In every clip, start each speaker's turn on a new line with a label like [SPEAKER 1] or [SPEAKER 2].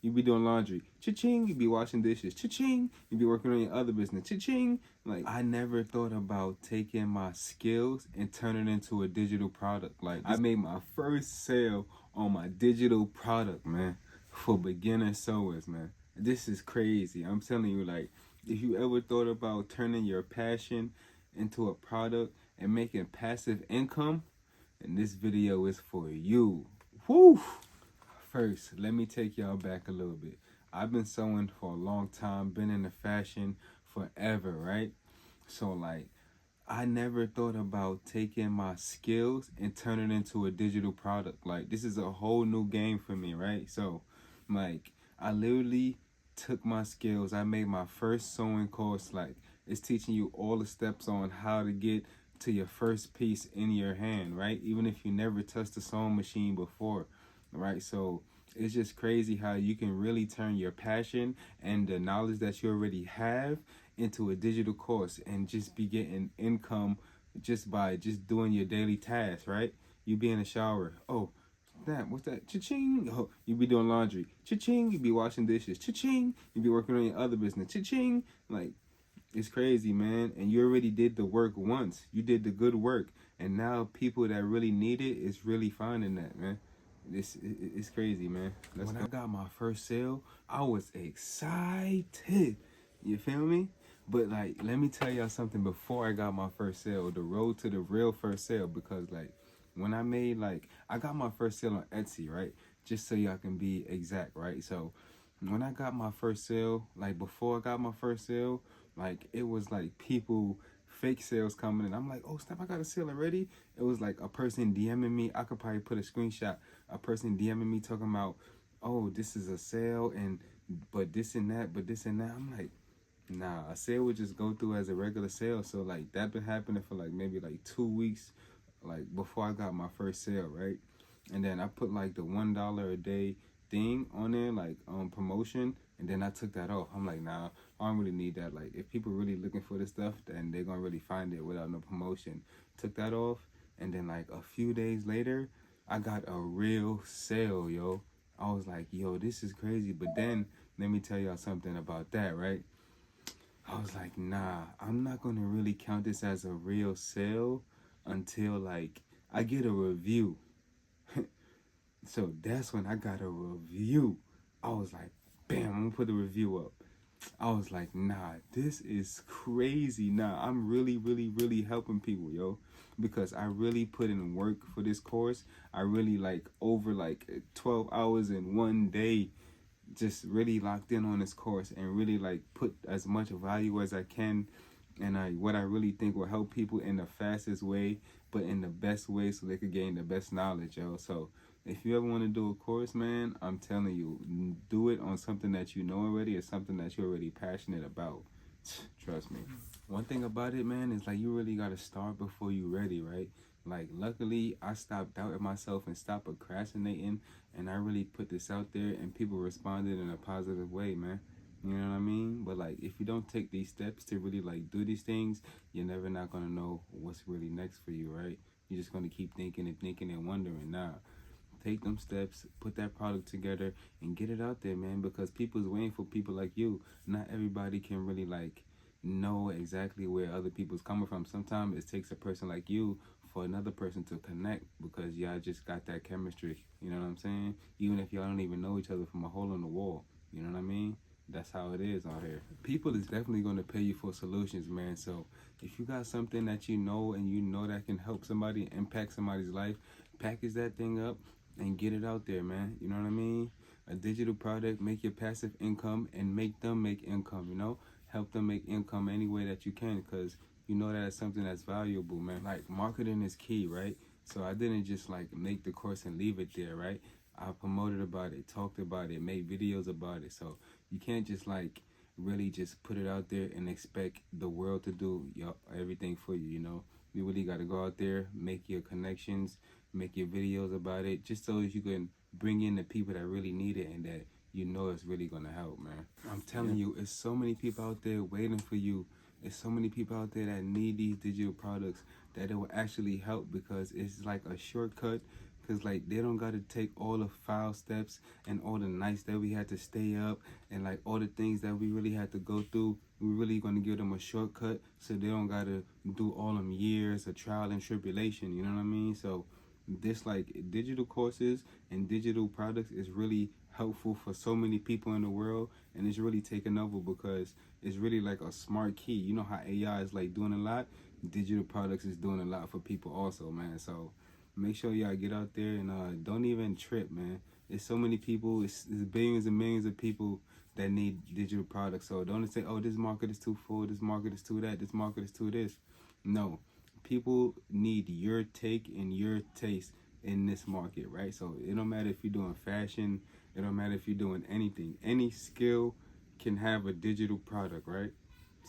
[SPEAKER 1] You be doing laundry. Cha-ching. You be washing dishes. Cha-ching. You be working on your other business. Cha-ching. Like, I never thought about taking my skills and turning it into a digital product. Like, I made my first sale on my digital product, man, for beginner sewers, man. This is crazy. I'm telling you, like, if you ever thought about turning your passion into a product and making passive income, and this video is for you. Woo! First, let me take y'all back a little bit. I've been sewing for a long time, been in the fashion forever, right? So like, I never thought about taking my skills and turning it into a digital product. Like, this is a whole new game for me, right? So like, I literally took my skills. I made my first sewing course. Like, it's teaching you all the steps on how to get to your first piece in your hand, right? Even if you never touched a sewing machine before, right? So it's just crazy how you can really turn your passion and the knowledge that you already have into a digital course and just be getting income just by just doing your daily tasks, right? You be in the shower. Oh, damn, what's that? Cha-ching. Oh, you be doing laundry. Cha-ching. You be washing dishes. Cha-ching. You be working on your other business. Cha-ching. Like, it's crazy, man. And you already did the work once. You did the good work. And now people that really need it is really finding that, man. It's crazy, man. When I got my first sale, I was excited. You feel me? But like, let me tell y'all something before I got my first sale, the road to the real first sale, because like, when I made, like, I got my first sale on Etsy, right? Just so y'all can be exact, right? So when I got my first sale, like before I got my first sale, like it was like people, fake sales coming in. I'm like, oh snap, I got a sale already. It was like a person DMing me. I could probably put a screenshot. A person DMing me talking about, oh, this is a sale and but this and that, but this and that. I'm like, nah, a sale would just go through as a regular sale. So like that been happening for like maybe like 2 weeks, like before I got my first sale, right? And then I put like the $1 a day thing on there, like promotion, and then I took that off. I'm like, nah, I don't really need that. Like, if people really looking for this stuff, then they're gonna really find it without no promotion. Took that off, and then like a few days later, I got a real sale, yo. I was like, yo, this is crazy. But then let me tell y'all something about that, right? I was like, nah, I'm not gonna really count this as a real sale until like I get a review. So that's when I got a review. I was like, bam, I'm gonna put the review up. I was like, nah, this is crazy. Nah, I'm really, really, really helping people, yo. Because I really put in work for this course. I really like over like 12 hours in one day, just really locked in on this course and really like put as much value as I can, and what I really think will help people in the fastest way, but in the best way so they could gain the best knowledge, yo. So if you ever want to do a course, man, I'm telling you, do it on something that you know already or something that you're already passionate about. Trust me. One thing about it, man, is like you really got to start before you're ready, right? Like, luckily, I stopped doubting myself and stopped procrastinating, and I really put this out there, and people responded in a positive way, man. You know what I mean? But like, if you don't take these steps to really like do these things, you're never not gonna know what's really next for you, right? You're just gonna keep thinking and thinking and wondering. Nah, take them steps, put that product together, and get it out there, man. Because people's waiting for people like you. Not everybody can really like know exactly where other people's coming from. Sometimes it takes a person like you for another person to connect because y'all just got that chemistry. You know what I'm saying? Even if y'all don't even know each other from a hole in the wall. You know what I mean? That's how it is out here. People is definitely going to pay you for solutions, man. So if you got something that you know and you know that can help somebody, impact somebody's life, package that thing up and get it out there, man. You know what I mean? A digital product, make your passive income and make them make income, you know? Help them make income any way that you can, because you know that it's something that's valuable, man. Like, marketing is key, right? So I didn't just like make the course and leave it there, right? I promoted about it, talked about it, made videos about it. So you can't just like really just put it out there and expect the world to do everything for you, you know? You really got to go out there, make your connections, make your videos about it, just so that you can bring in the people that really need it and that you know it's really going to help, man. I'm telling you, it's so many people out there waiting for you. There's so many people out there that need these digital products that it will actually help, because it's like a shortcut Cause like they don't gotta take all the foul steps and all the nights that we had to stay up and like all the things that we really had to go through. We're really gonna give them a shortcut so they don't gotta do all them years of trial and tribulation. You know what I mean? So this like digital courses and digital products is really helpful for so many people in the world, and it's really taken over because it's really like a smart key. You know how AI is like doing a lot, digital products is doing a lot for people also, man. So make sure y'all get out there and don't even trip, man. There's so many people, it's billions and millions of people that need digital products. So don't say, oh, this market is too full, this market is too that, this market is too this. No, people need your take and your taste in this market, right? So it don't matter if you're doing fashion, it don't matter if you're doing anything. Any skill can have a digital product, right?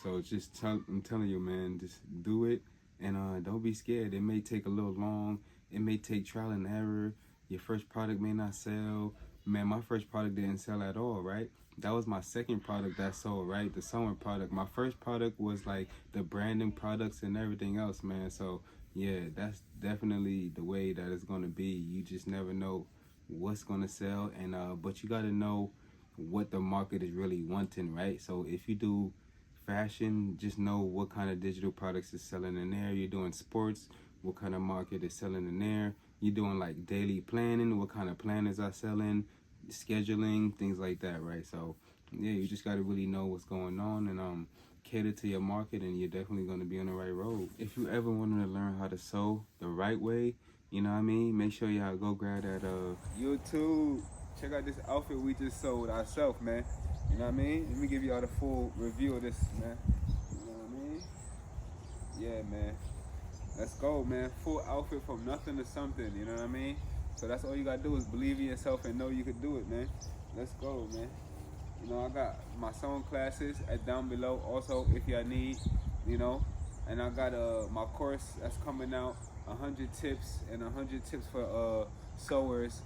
[SPEAKER 1] So I'm telling you, man, just do it and don't be scared. It may take a little long. It may take trial and error. Your first product may not sell. Man, my first product didn't sell at all, right? That was my second product that sold, right? The summer product. My first product was like the branding products and everything else, man. So yeah, that's definitely the way that it's gonna be. You just never know what's gonna sell, and but you gotta know what the market is really wanting, right? So if you do fashion, just know what kind of digital products is selling in there. You're doing sports, what kind of market is selling in there. You're doing like daily planning, what kind of planners are selling, scheduling, things like that, right? So yeah, you just got to really know what's going on and cater to your market, and you're definitely going to be on the right road. If you ever wanted to learn how to sew the right way, you know what I mean, make sure y'all go grab that YouTube. Check out this outfit we just sold ourselves, man. You know what I mean? Let me give y'all the full review of this, man. You know what I mean? Yeah, man. Let's go, man. Full outfit from nothing to something, you know what I mean? So that's all you gotta do is believe in yourself and know you can do it, man. Let's go, man. You know, I got my sewing classes down below also if y'all need, you know. And I got my course that's coming out, 100 tips and 100 tips for sewers.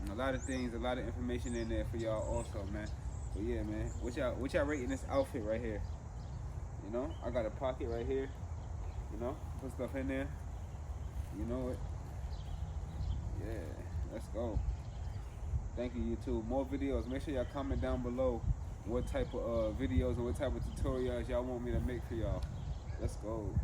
[SPEAKER 1] And a lot of things, a lot of information in there for y'all also, man. But yeah, man, what y'all rating this outfit right here? You know, I got a pocket right here. You know, put stuff in there. You know it. Yeah, let's go. Thank you, YouTube. More videos. Make sure y'all comment down below what type of videos and what type of tutorials y'all want me to make for y'all. Let's go.